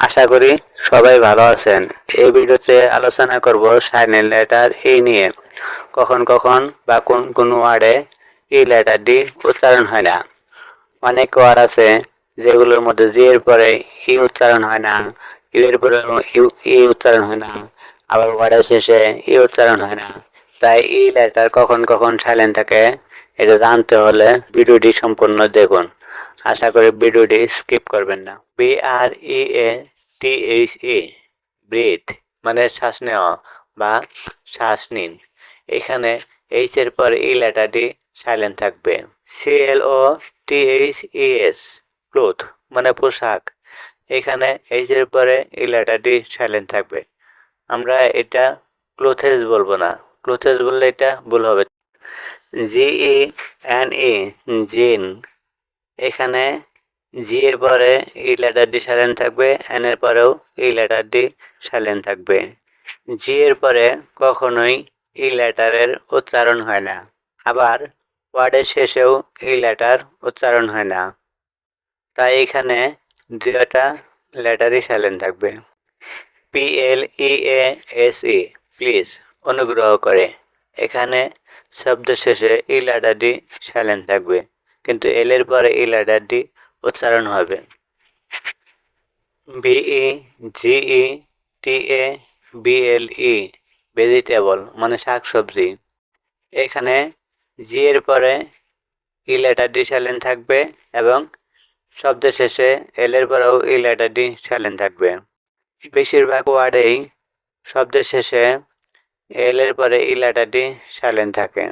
আশা করি সবাই ভালো আছেন। এই ভিডিওতে আলোচনা করব সাইলেন্ট লেটার ই নিয়ে। কখন কখন বা কোন কোন ওয়ার্ডে ই লেটারটি উচ্চারণ হয় না। অনেক ওয়ার্ড আছে যেগুলোর মধ্যে জি এর পরে ই উচ্চারণ হয় না, ইউ এর পরে ই উচ্চারণ হয় না, আবার ওয়ার্ডের শেষে ই উচ্চারণ হয় না। তাই ই লেটার কখন কখন সাইলেন্ট থাকে এটা জানতে হলে ভিডিওটি সম্পূর্ণ দেখুন। আশা করি ভিডিওটি স্কিপ করবেন না। BREATHE ব্রিথ মানে শ্বাস নেওয়া বা শ্বাস নিন। এখানে এইচ এর পর ই লেটারটি সাইলেন্ট থাকবে। CLOTHES ক্লোথ মানে পোশাক। এখানে এইচ এর পরে ই লেটারটি সাইলেন্ট থাকবে। আমরা এটা ক্লোথেস বলবো না, ক্লোথেস বললে এটা ভুল হবে। GENE জিন। এখানে জি এর পরে ই লেটারটি সাইলেন্ট থাকবে, এন এর পরেও ই লেটারটি সাইলেন্ট থাকবে। জি এর পরে কখনোই ই লেটারের উচ্চারণ হয় না, আবার ওয়ার্ডের শেষেও ই লেটার উচ্চারণ হয় না। তাই এখানে দুইটা লেটারই সাইলেন্ট থাকবে। PLEASE প্লিজ অনুগ্রহ করে। এখানে শব্দ শেষে ই লেটারটি সাইলেন্ট থাকবে, কিন্তু এল এর পরে ই লেটারটি উচ্চারণ হবে। VEGETABLE ভেজিটেবল মানে শাকসবজি। এখানে জি এর পরে ই লেটারটি সাইলেন্ট থাকবে এবং শব্দের শেষে এল এর পরেও ই লেটারটি সাইলেন্ট থাকবে। বেশিরভাগ ওয়ার্ডেই শব্দের শেষে এল এর পরে ই লেটারটি সাইলেন্ট থাকে।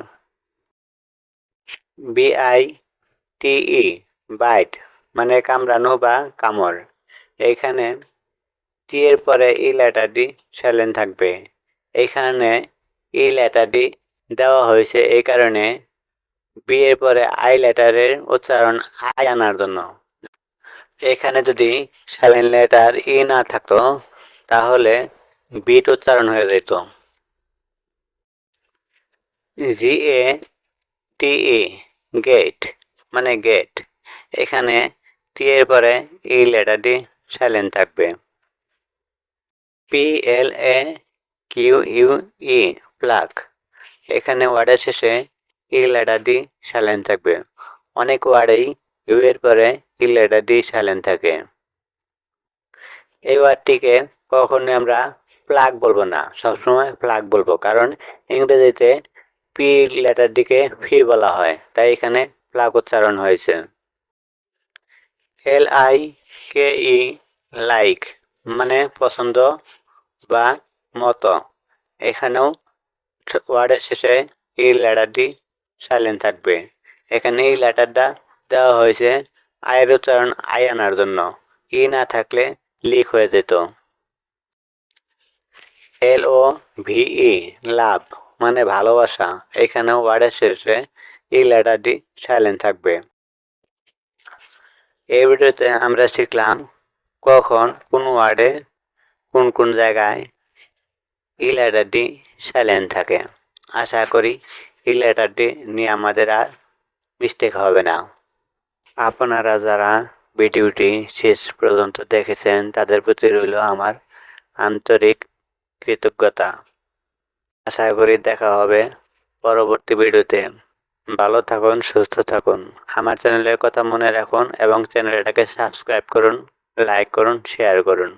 BITE বাইট মানে কামড়ানো বা কামড়। এইখানে টি এর পরে ই লেটারটি সাইলেন্ট থাকবে। এইখানে ই লেটারটি দেওয়া হয়েছে এই কারণে বি এর পরে আই লেটারের উচ্চারণ আই আনার জন্য। এখানে যদি সাইলেন্ট লেটার ই না থাকতো তাহলে বিট উচ্চারণ হয়ে যেত। GATE গেট মানে গেট। এখানে টি এর পরে ই লেটারটি সাইলেন্ট থাকবে। PLAQUE plug. এখানে ওয়ার্ডের শেষে ই লেটারটি সাইলেন্ট থাকবে। অনেক ওয়ার্ডেই ইউ এর পরে ই লেটারটি সাইলেন্ট থাকে। এই ওয়ার্ডটিকে কখনোই আমরা প্লাগ বলবো না, সবসময় প্লাগ বলবো, কারণ ইংরেজিতে পি লেটারটিকে ফি বলা হয়, তাই এখানে প্লাগ উচ্চারণ হয়েছে। LIKE লাইক মানে পছন্দ বা মতো। এখানেও ওয়ার্ডের শেষে ই লেটারটি সাইলেন্ট থাকবে। এখানে এই লেটারটা দেওয়া হয়েছে আয়ের উচ্চারণ আই আনার জন্য। ই না থাকলে লিক হয়ে যেত। LOVE লাভ মানে ভালোবাসা। এখানেও ওয়ার্ডের শেষে এই লেটারটি সাইলেন্ট থাকবে। এই ভিডিওতে আমরা শিখলাম কখন কোন ওয়ার্ডে কোন কোন জায়গায় এই লেটারটি সাইলেন্ট থাকে। আশা করি এই লেটারটি নিয়ে আমাদের আর মিস্টেক হবে না। আপনারা যারা ভিডিওটি শেষ পর্যন্ত দেখেছেন তাদের প্রতি রইল আমার আন্তরিক কৃতজ্ঞতা। আশা করি দেখা হবে পরবর্তী ভিডিওতে। ভালো থাকুন, সুস্থ থাকুন। আমার চ্যানেলের কথা মনে রাখুন এবং চ্যানেলটাকে সাবস্ক্রাইব করুন, লাইক করুন, শেয়ার করুন।